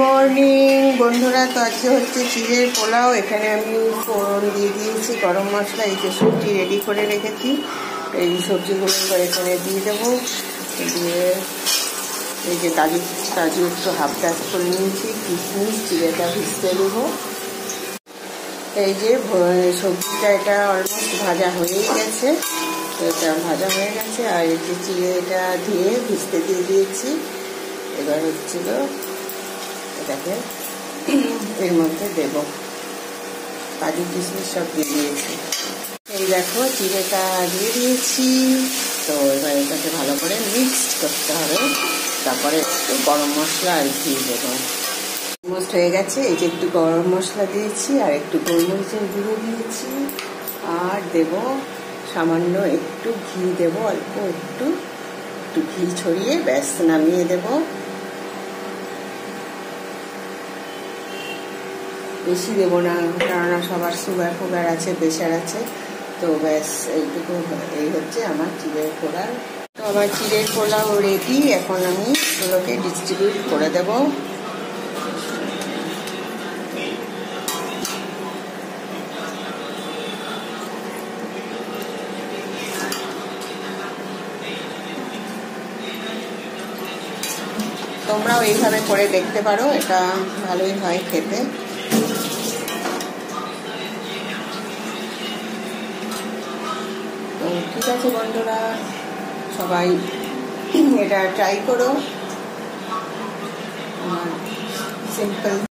Morning বন্ধুরা, তো আজকে হচ্ছে চিড়ের পোলাও। এখানে আমি ফোড়ন দিয়ে দিয়েছি গরম মশলা। এই যে সবজি রেডি করে রেখেছি, এই সবজিগুলো এখানে দিয়ে দেবো। দিয়ে এই যে কাজু একটু হাফ ডাস্ট করে নিয়েছি, কিশমিশ, চিড়েটা ভিজতে দেবো। এই যে সবজিটা এটা অলমোস্ট ভাজা হয়েই গেছে, এটা ভাজা হয়ে গেছে। আর এই যে চিড়েটা ধুয়ে ভিজতে দিয়ে দিয়েছি। এবার হচ্ছিল এটাকে এর মধ্যে দেব, কাজু কিশমিশ সব দিয়ে দিয়েছি। এই দেখো চিড়েটা দিয়ে দিয়েছি। তো এবার এটাকে ভালো করে মিক্সড করতে হবে। তারপরে একটু গরম মশলা আর ঘি দেবো। অলমোস্ট হয়ে গেছে। এই যে একটু গরম মশলা দিয়েছি আর একটু গোলমরিচের গুঁড়ো দিয়েছি, আর দেব সামান্য একটু ঘি দেবো, অল্প একটু ঘি ছড়িয়ে ব্যাস নামিয়ে দেবো। বেশি দেবো না, কেননা সবার সুগার আছে, প্রেশার আছে। তো ব্যাস এইটুকু, এই হচ্ছে আমার চিড়ের পোলাও। তো আমার চিড়ের পোলাও রেডি। এখন আমি এগুলোকে ডিস্ট্রিবিউট করে দেব। তোমরাও এইভাবে করে দেখতে পারো, এটা ভালোই হয় খেতে। তো ঠিক আছে বন্ধুরা, সবাই এটা ট্রাই করো। আমার সিম্পল